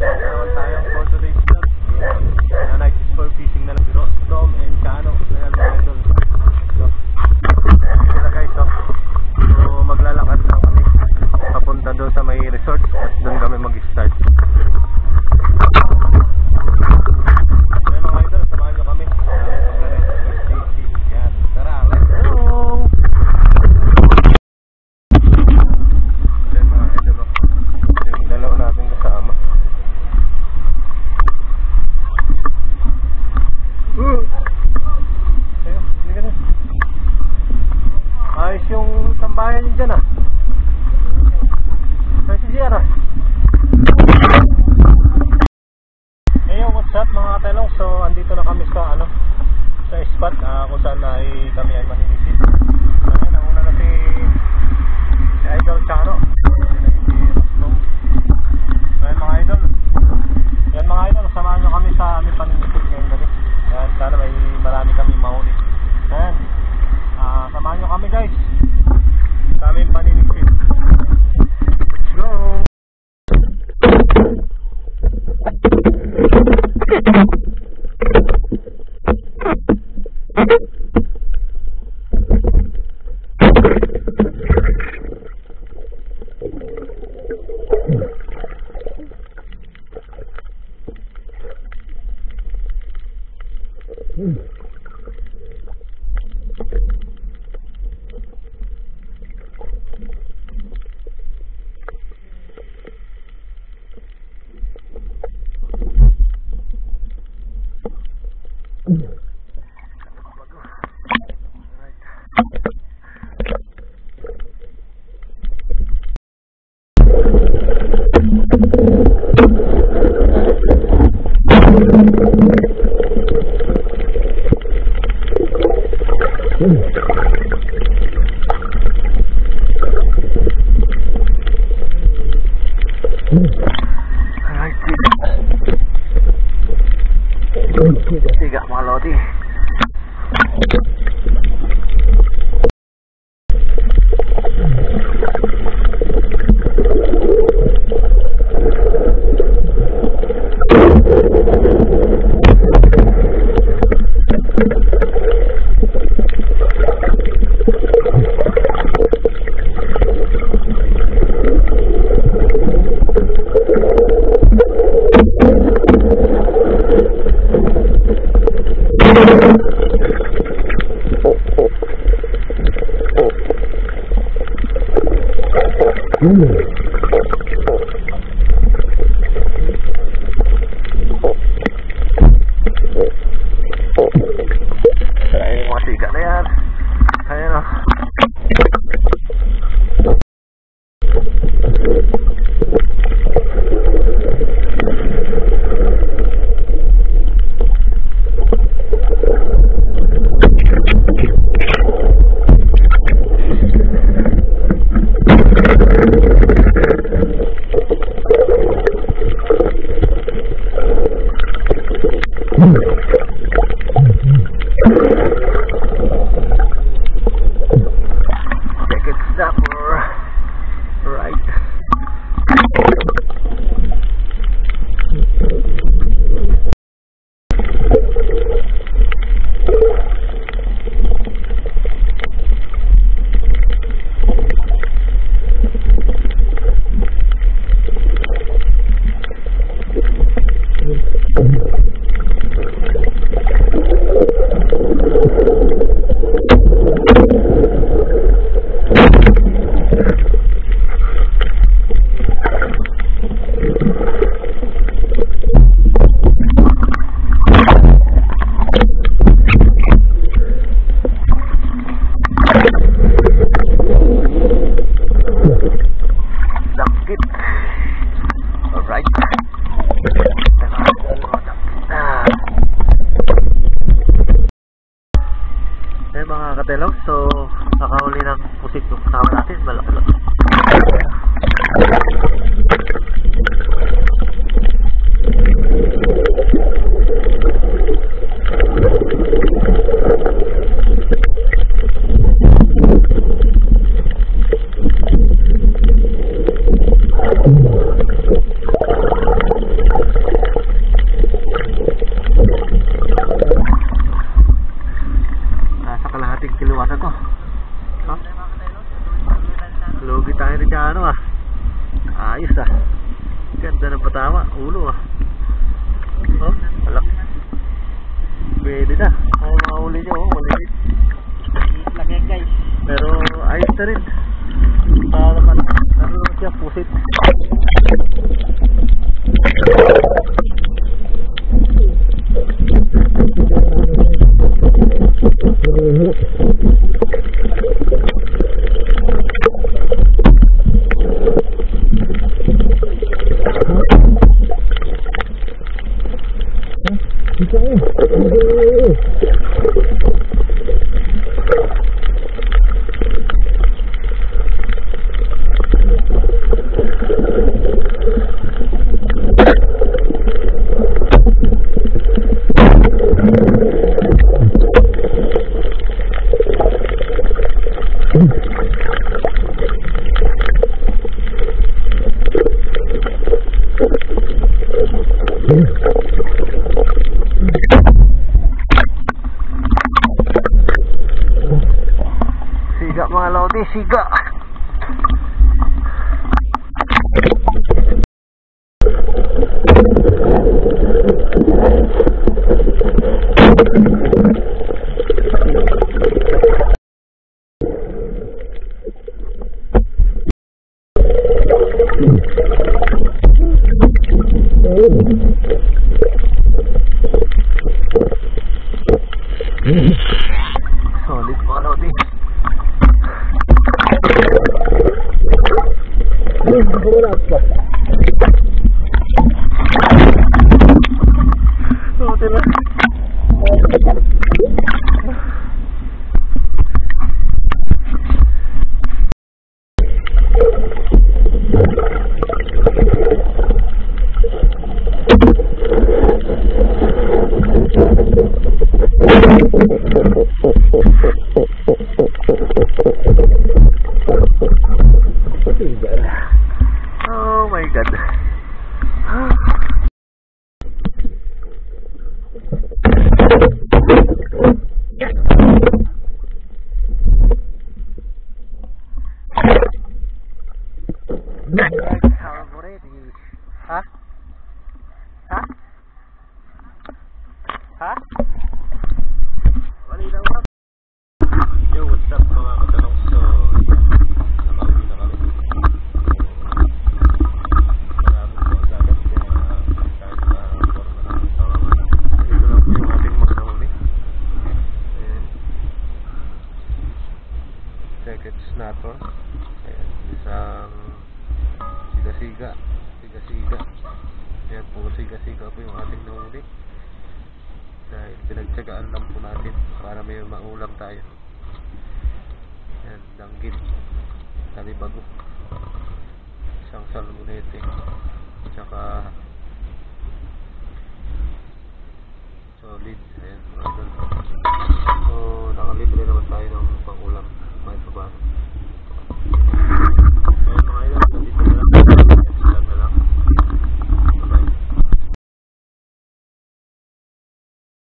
naman tayo for today's vlog. Na night is for fishing na lang. Tom and Chano. Ayan mga idol. So, sila guys, so maglalakad lang kami papunta doon sa may resort at doon kami mag-start. Ayan mga idol, samahan nyo kami. Yan, tara, let's go! Ayan mga idol, yung dalawa natin kasama. Ayun, hindi ka na. Ayos yung tambayan nyo dyan ah. Ayos si Sierra. Ayun, what's up mga katelong? So, andito na kami sa sa spot kung saan ay kami ay maninisid. Ayun, nauna na si Idol Chano. Ayun mga idol. Yan mga idol, samahan nyo kami sa aming paninisid ngayon gabi. Yan, sana may marami kami mahuli. Yan, samahan nyo kami guys sa aming paninisid. Let's go! Tiga mga lodi. Ayun mga tiga na yan. Ayun o. Second stop or right. Alright. Ayun mga katelong, so nakahuli ng pusit yung kasama natin, malaki-laki. ayos ah. Ganda ng patama, ulo ah. Oh, malaki. Pwede na. Ang mga uli nyo, oh, maliit. Laki guys. Pero ayos na rin. Para naman, ano naman siya, pusit. Siga mga lodi, siga. Solid mga lodi. Oh my god. Ha? Ha? Ha? Wali lang ba? Yo, what's up mga katalong? So, nakauwi na kami. Marami po ang dagat. Kaya kahit na-forma na ng tawaman. Ito lang po yung ating mga nahuli. Ayan. Second snapper. Ayan. Isang siga-siga. Siga-siga. Ayan po, siga-siga po yung ating nahuli. Dahil pinagtsagaan lang po natin para may maulam tayo. Yan, danggit, talibago, isang salmonete, tsaka solid. Ayan mga idol.